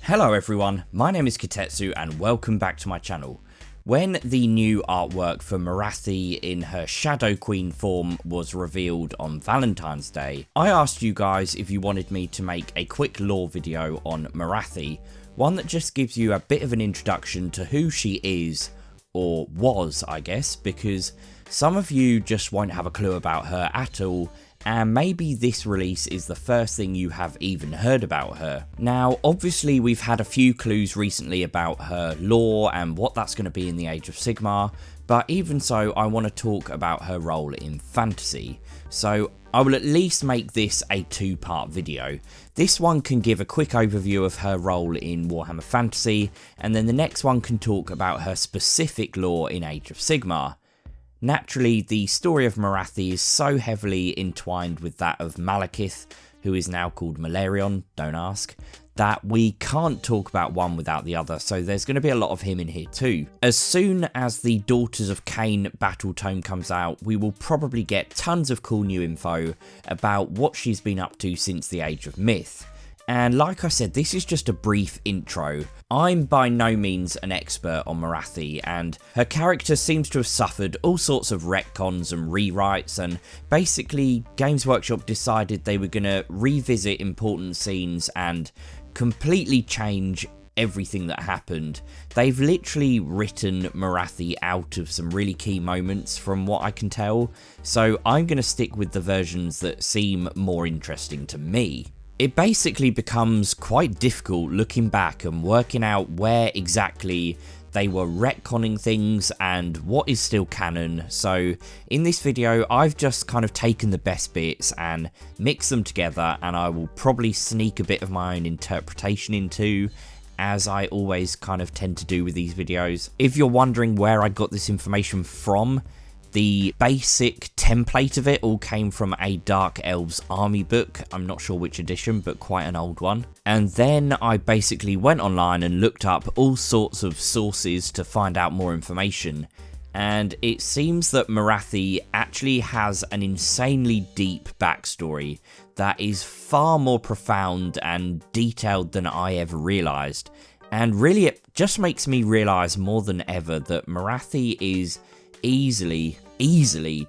Hello everyone, my name is Kitetsu and welcome back to my channel. When the new artwork for Morathi in her Shadow Queen form was revealed on Valentine's Day, I asked you guys if you wanted me to make a quick lore video on Morathi, one that just gives you a bit of an introduction to who she is, or was I guess, because some of you just won't have a clue about her at all, and maybe this release is the first thing you have even heard about her. Now, obviously we've had a few clues recently about her lore and what that's going to be in the Age of Sigmar, but even so, I want to talk about her role in fantasy. So I will at least make this a two-part video. This one can give a quick overview of her role in Warhammer Fantasy, and then the next one can talk about her specific lore in Age of Sigmar. Naturally, the story of Morathi is so heavily entwined with that of Malekith, who is now called Malerion, don't ask, that we can't talk about one without the other, so there's going to be a lot of him in here too. As soon as the Daughters of Khaine battle tome comes out, we will probably get tons of cool new info about what she's been up to since the Age of Myth. And like I said, this is just a brief intro. I'm by no means an expert on Morathi, and her character seems to have suffered all sorts of retcons and rewrites, and basically Games Workshop decided they were going to revisit important scenes and completely change everything that happened. They've literally written Morathi out of some really key moments from what I can tell, so I'm going to stick with the versions that seem more interesting to me. It basically becomes quite difficult looking back and working out where exactly they were retconning things and what is still canon, so in this video I've just kind of taken the best bits and mixed them together, and I will probably sneak a bit of my own interpretation into, as I always kind of tend to do with these videos. If you're wondering where I got this information from, the basic template of it all came from a Dark Elves army book. I'm not sure which edition, but quite an old one. And then I basically went online and looked up all sorts of sources to find out more information. And it seems that Morathi actually has an insanely deep backstory that is far more profound and detailed than I ever realised. And really it just makes me realise more than ever that Morathi is easily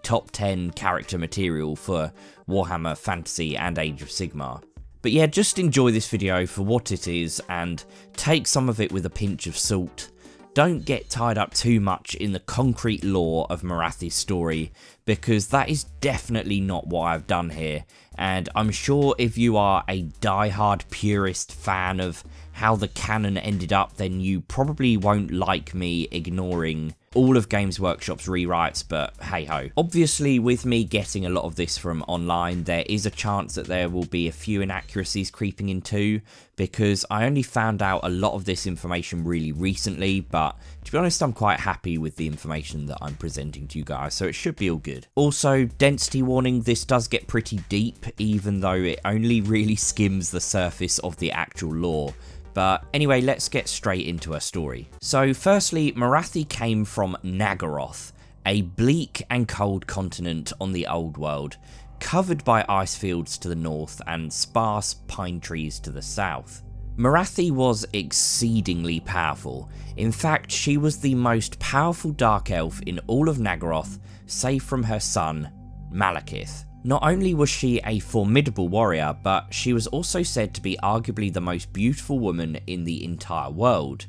top 10 character material for Warhammer Fantasy and Age of Sigmar. But yeah, just enjoy this video for what it is and take some of it with a pinch of salt. Don't get tied up too much in the concrete lore of Morathi's story, because that is definitely not what I've done here, and I'm sure if you are a die-hard purist fan of how the canon ended up, then you probably won't like me ignoring all of Games Workshop's rewrites, but hey ho. Obviously, with me getting a lot of this from online, there is a chance that there will be a few inaccuracies creeping in too, because I only found out a lot of this information really recently, but to be honest, I'm quite happy with the information that I'm presenting to you guys, so it should be all good. Also, density warning, this does get pretty deep, even though it only really skims the surface of the actual lore. But anyway, let's get straight into her story. So firstly, Morathi came from Naggaroth, a bleak and cold continent on the old world, covered by ice fields to the north and sparse pine trees to the south. Morathi was exceedingly powerful. In fact, she was the most powerful dark elf in all of Naggaroth, save from her son, Malekith. Not only was she a formidable warrior, but she was also said to be arguably the most beautiful woman in the entire world.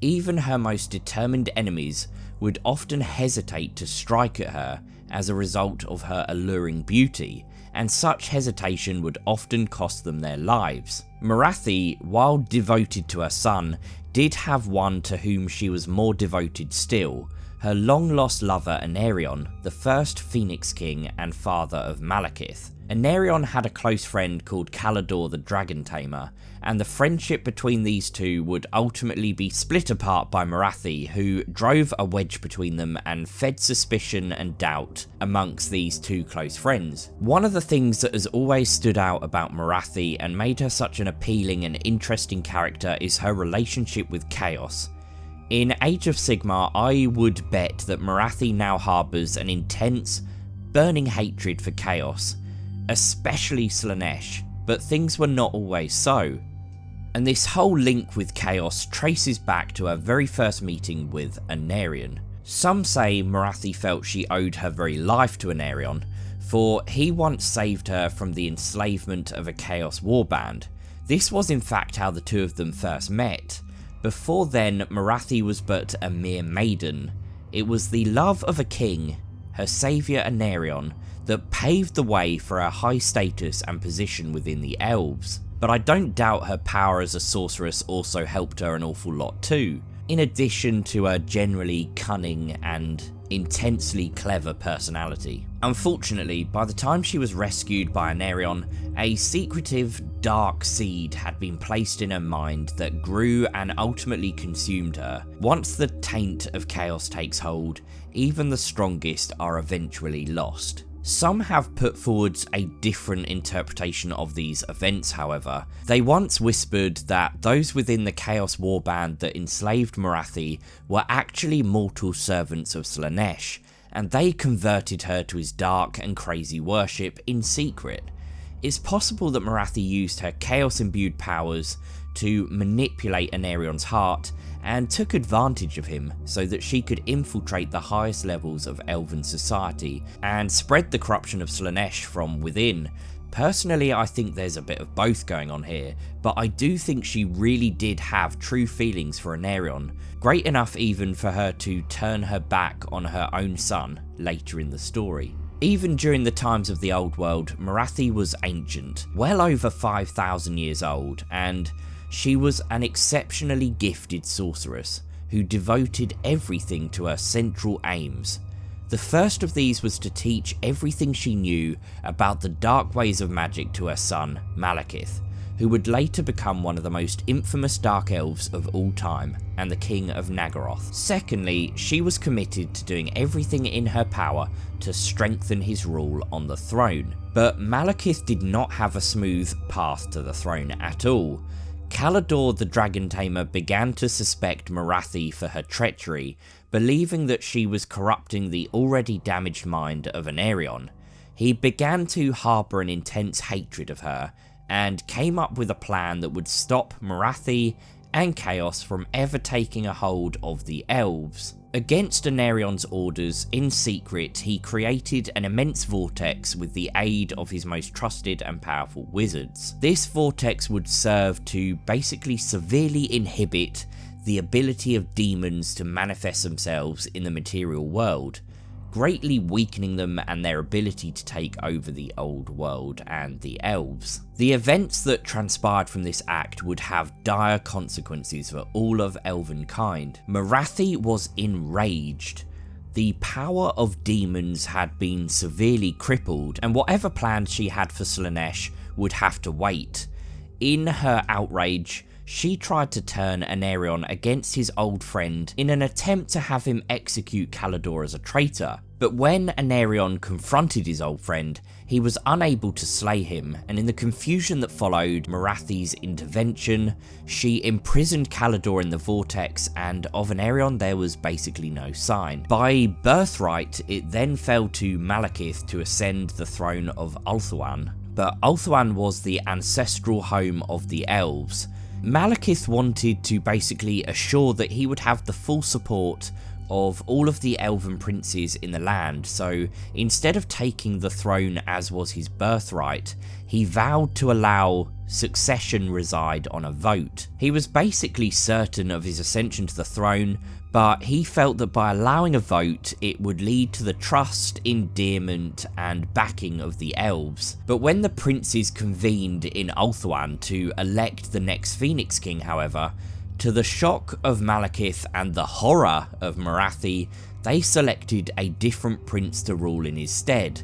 Even her most determined enemies would often hesitate to strike at her as a result of her alluring beauty, and such hesitation would often cost them their lives. Morathi, while devoted to her son, did have one to whom she was more devoted still, her long-lost lover Aenarion, the first Phoenix King and father of Malekith. Aenarion had a close friend called Caledor the Dragon Tamer, and the friendship between these two would ultimately be split apart by Morathi, who drove a wedge between them and fed suspicion and doubt amongst these two close friends. One of the things that has always stood out about Morathi and made her such an appealing and interesting character is her relationship with Chaos. In Age of Sigmar, I would bet that Morathi now harbours an intense, burning hatred for Chaos, especially Slaanesh, but things were not always so. And this whole link with chaos traces back to her very first meeting with Aenarion. Some say Morathi felt she owed her very life to Aenarion, for he once saved her from the enslavement of a chaos warband. This was in fact how the two of them first met. Before then, Morathi was but a mere maiden. It was the love of a king, her saviour Aenarion, that paved the way for her high status and position within the elves. But I don't doubt her power as a sorceress also helped her an awful lot too, in addition to her generally cunning and intensely clever personality. Unfortunately, by the time she was rescued by Aenarion, a secretive, dark seed had been placed in her mind that grew and ultimately consumed her. Once the taint of chaos takes hold, even the strongest are eventually lost. Some have put forwards a different interpretation of these events, however. They once whispered that those within the Chaos Warband that enslaved Morathi were actually mortal servants of Slaanesh, and they converted her to his dark and crazy worship in secret. It's possible that Morathi used her chaos-imbued powers to manipulate Aenarion's heart and took advantage of him so that she could infiltrate the highest levels of elven society and spread the corruption of Slaanesh from within. Personally, I think there's a bit of both going on here, but I do think she really did have true feelings for Aenarion, great enough even for her to turn her back on her own son later in the story. Even during the times of the Old World, Morathi was ancient, well over 5,000 years old, and she was an exceptionally gifted sorceress who devoted everything to her central aims. The first of these was to teach everything she knew about the dark ways of magic to her son, Malekith, who would later become one of the most infamous dark elves of all time and the king of Naggaroth. Secondly, she was committed to doing everything in her power to strengthen his rule on the throne. But Malekith did not have a smooth path to the throne at all. Caledor the Dragon Tamer began to suspect Morathi for her treachery, believing that she was corrupting the already damaged mind of Aenarion. He began to harbour an intense hatred of her, and came up with a plan that would stop Morathi and Chaos from ever taking a hold of the elves. Against Aenarion's orders, in secret, he created an immense vortex with the aid of his most trusted and powerful wizards. This vortex would serve to basically severely inhibit the ability of demons to manifest themselves in the material world, greatly weakening them and their ability to take over the old world and the elves. The events that transpired from this act would have dire consequences for all of elvenkind. Morathi was enraged. The power of demons had been severely crippled, and whatever plans she had for Slaanesh would have to wait. In her outrage, she tried to turn Aenarion against his old friend in an attempt to have him execute Caledor as a traitor. But when Aenarion confronted his old friend, he was unable to slay him, and in the confusion that followed Morathi's intervention, she imprisoned Caledor in the vortex, and of Aenarion there was basically no sign. By birthright, it then fell to Malekith to ascend the throne of Ulthuan, but Ulthuan was the ancestral home of the elves. Malekith wanted to basically assure that he would have the full support of all of the Aelven Princes in the land, so instead of taking the throne as was his birthright, he vowed to allow succession reside on a vote. He was basically certain of his ascension to the throne, but he felt that by allowing a vote, it would lead to the trust, endearment, and backing of the elves. But when the princes convened in Ulthuan to elect the next Phoenix King, however, to the shock of Malekith and the horror of Morathi, they selected a different prince to rule in his stead,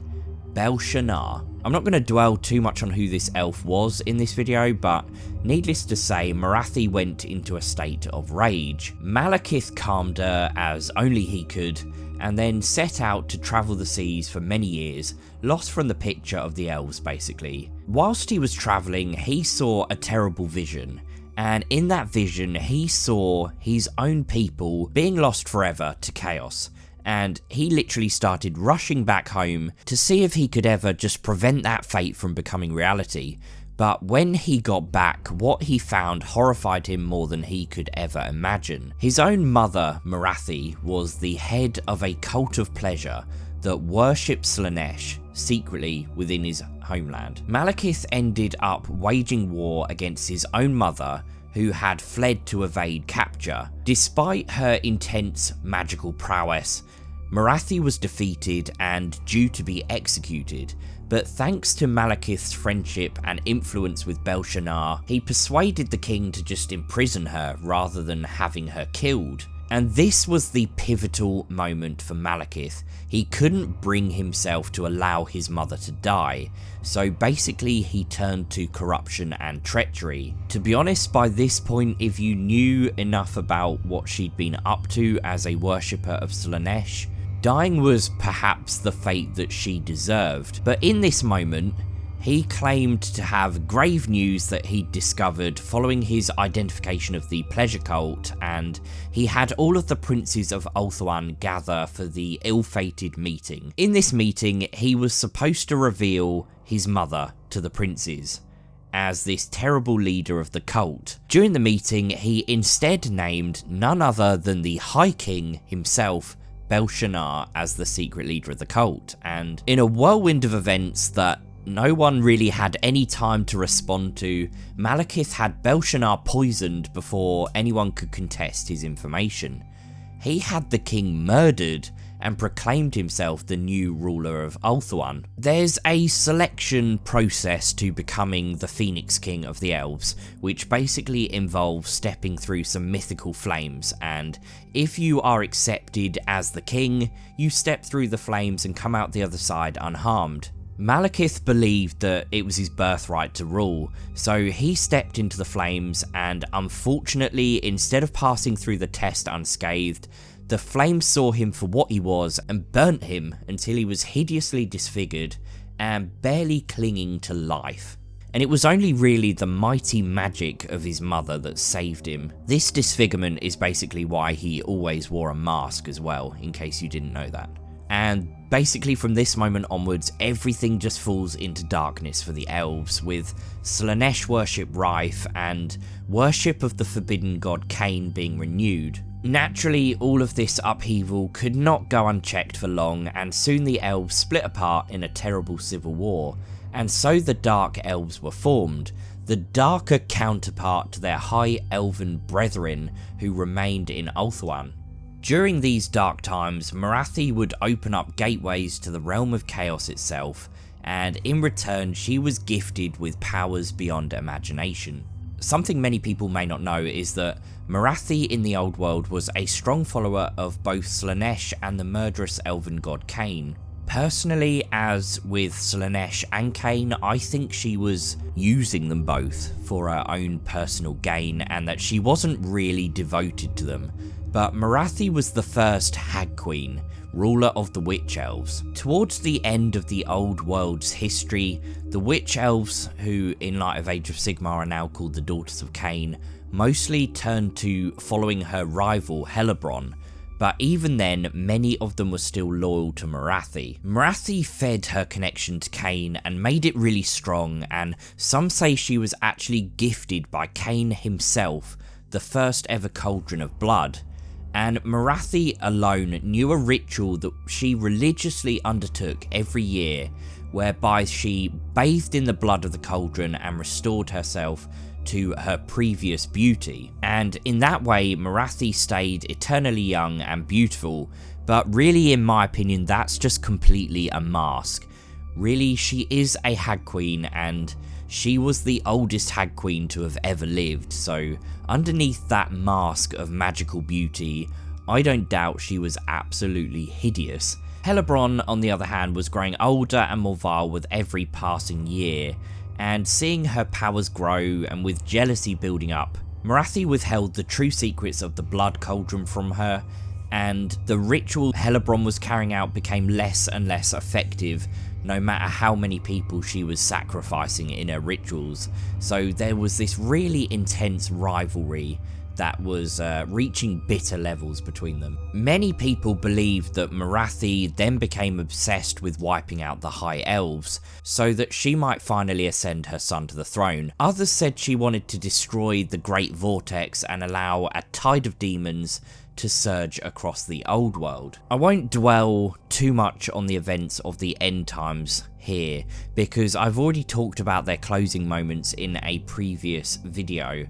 Bel Shanaar. I'm not going to dwell too much on who this elf was in this video, but needless to say, Morathi went into a state of rage. Malekith calmed her as only he could, and then set out to travel the seas for many years, lost from the picture of the elves basically. Whilst he was travelling, he saw a terrible vision, and in that vision he saw his own people being lost forever to chaos. And he literally started rushing back home to see if he could ever just prevent that fate from becoming reality. But when he got back, what he found horrified him more than he could ever imagine. His own mother, Morathi, was the head of a cult of pleasure that worshipped Slaanesh secretly within his homeland. Malekith ended up waging war against his own mother, who had fled to evade capture. Despite her intense magical prowess, Morathi was defeated and due to be executed, but thanks to Malekith's friendship and influence with Bel Shanaar, he persuaded the king to just imprison her rather than having her killed. And this was the pivotal moment for Malekith. He couldn't bring himself to allow his mother to die, so basically he turned to corruption and treachery. To be honest, by this point, if you knew enough about what she'd been up to as a worshipper of Slaanesh, dying was perhaps the fate that she deserved. But in this moment, he claimed to have grave news that he'd discovered following his identification of the pleasure cult, and he had all of the princes of Ulthuan gather for the ill-fated meeting. In this meeting, he was supposed to reveal his mother to the princes as this terrible leader of the cult. During the meeting, he instead named none other than the High King himself, Bel Shanaar, as the secret leader of the cult, and in a whirlwind of events that no one really had any time to respond to, Malekith had Bel Shanaar poisoned before anyone could contest his information. He had the king murdered and proclaimed himself the new ruler of Ulthuan. There's a selection process to becoming the Phoenix King of the Elves, which basically involves stepping through some mythical flames, and if you are accepted as the king, you step through the flames and come out the other side unharmed. Malekith believed that it was his birthright to rule, so he stepped into the flames, and unfortunately, instead of passing through the test unscathed, the flames saw him for what he was and burnt him until he was hideously disfigured and barely clinging to life. And it was only really the mighty magic of his mother that saved him. This disfigurement is basically why he always wore a mask as well, in case you didn't know that. And basically from this moment onwards, everything just falls into darkness for the elves, with Slaanesh worship rife and worship of the forbidden god Khaine being renewed. Naturally, all of this upheaval could not go unchecked for long, and soon the elves split apart in a terrible civil war, and so the Dark Elves were formed, the darker counterpart to their High Elven brethren who remained in Ulthuan. During these dark times, Morathi would open up gateways to the realm of chaos itself, and in return she was gifted with powers beyond imagination. Something many people may not know is that Morathi in the old world was a strong follower of both Slaanesh and the murderous elven god Khaine. Personally, as with Slaanesh and Khaine, I think she was using them both for her own personal gain, and that she wasn't really devoted to them. But Morathi was the first Hag Queen, ruler of the Witch Elves. Towards the end of the old world's history, the Witch Elves, who in light of Age of Sigmar are now called the Daughters of Khaine, mostly turned to following her rival Helebron, but even then, many of them were still loyal to Morathi. Morathi fed her connection to Khaine and made it really strong, and some say she was actually gifted by Khaine himself the first ever cauldron of blood. And Morathi alone knew a ritual that she religiously undertook every year, whereby she bathed in the blood of the cauldron and restored herself to her previous beauty. And in that way, Morathi stayed eternally young and beautiful, but really in my opinion that's just completely a mask. Really, she is a Hag Queen, and she was the oldest Hag Queen to have ever lived, so underneath that mask of magical beauty, I don't doubt she was absolutely hideous. Helebron, on the other hand, was growing older and more vile with every passing year, and seeing her powers grow and with jealousy building up, Morathi withheld the true secrets of the blood cauldron from her, and the ritual Helebron was carrying out became less and less effective no matter how many people she was sacrificing in her rituals. So there was this really intense rivalry that was reaching bitter levels between them. Many people believed that Morathi then became obsessed with wiping out the High Elves, so that she might finally ascend her son to the throne. Others said she wanted to destroy the Great Vortex and allow a tide of demons to surge across the old world. I won't dwell too much on the events of the end times here, because I've already talked about their closing moments in a previous video.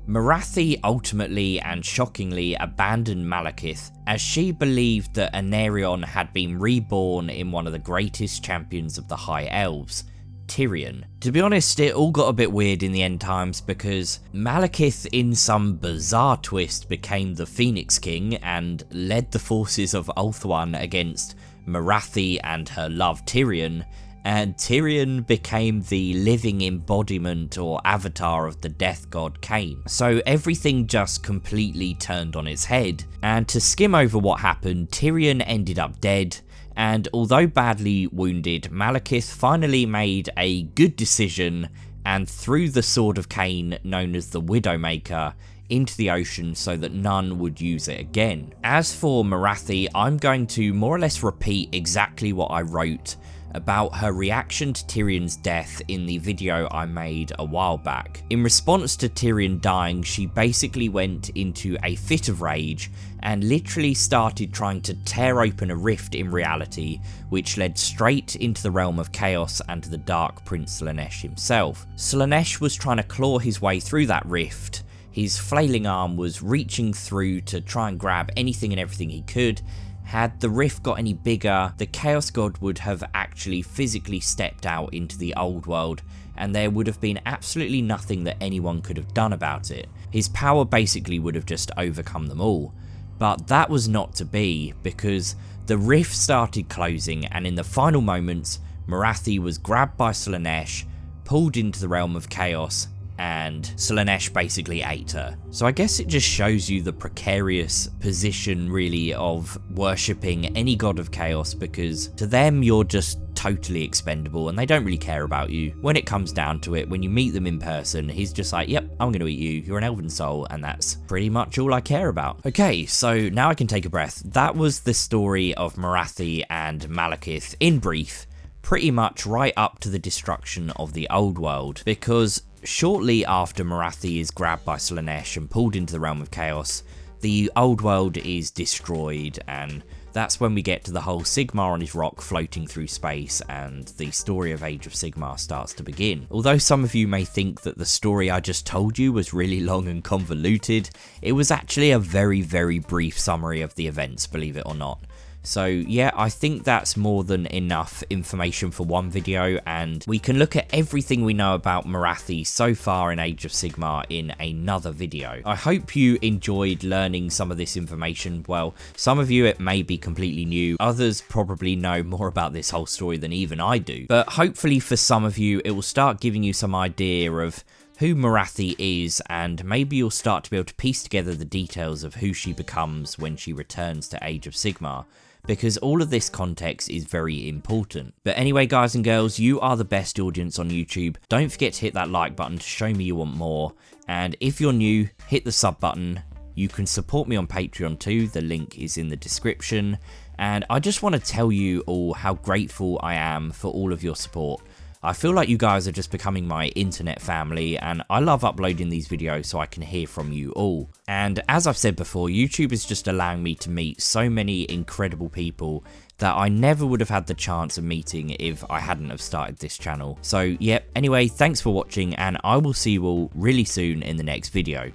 Morathi ultimately and shockingly abandoned Malekith, as she believed that Aenarion had been reborn in one of the greatest champions of the High Elves, Tyrion. To be honest, it all got a bit weird in the end times, because Malekith in some bizarre twist became the Phoenix King and led the forces of Ulthuan against Morathi and her love Tyrion, and Tyrion became the living embodiment or avatar of the death god Khaine. So everything just completely turned on its head, and to skim over what happened, Tyrion ended up dead, and although badly wounded, Malekith finally made a good decision and threw the sword of Khaine, known as the Widowmaker, into the ocean so that none would use it again. As for Morathi, I'm going to more or less repeat exactly what I wrote about her reaction to Tyrion's death in the video I made a while back. In response to Tyrion dying, she basically went into a fit of rage and literally started trying to tear open a rift in reality, which led straight into the realm of chaos and to the Dark Prince Slaanesh himself. Slaanesh was trying to claw his way through that rift. His flailing arm was reaching through to try and grab anything and everything he could. Had the rift got any bigger, the Chaos God would have actually physically stepped out into the old world, and there would have been absolutely nothing that anyone could have done about it. His power basically would have just overcome them all. But that was not to be, because the rift started closing, and in the final moments, Morathi was grabbed by Slaanesh, pulled into the realm of chaos, and Slaanesh basically ate her. So I guess it just shows you the precarious position really of worshipping any god of chaos, because to them you're just totally expendable and they don't really care about you. When it comes down to it, when you meet them in person, he's just like, yep, I'm gonna eat you, you're an elven soul, and that's pretty much all I care about. Okay, so now I can take a breath. That was the story of Morathi and Malekith in brief, pretty much right up to the destruction of the old world, because shortly after Morathi is grabbed by Slaanesh and pulled into the realm of chaos, the old world is destroyed, and that's when we get to the whole Sigmar on his rock floating through space, and the story of Age of Sigmar starts to begin. Although some of you may think that the story I just told you was really long and convoluted, it was actually a very, very brief summary of the events, believe it or not. So yeah, I think that's more than enough information for one video, and we can look at everything we know about Morathi so far in Age of Sigmar in another video. I hope you enjoyed learning some of this information. Well, some of you it may be completely new, others probably know more about this whole story than even I do, but hopefully for some of you it will start giving you some idea of who Morathi is, and maybe you'll start to be able to piece together the details of who she becomes when she returns to Age of Sigmar, because all of this context is very important. But anyway, guys and girls, you are the best audience on YouTube. Don't forget to hit that like button to show me you want more, and if you're new, hit the sub button. You can support me on Patreon too, the link is in the description, and I just want to tell you all how grateful I am for all of your support. I feel like you guys are just becoming my internet family, and I love uploading these videos so I can hear from you all. And as I've said before, YouTube is just allowing me to meet so many incredible people that I never would have had the chance of meeting if I hadn't have started this channel. So yep, anyway, thanks for watching, and I will see you all really soon in the next video.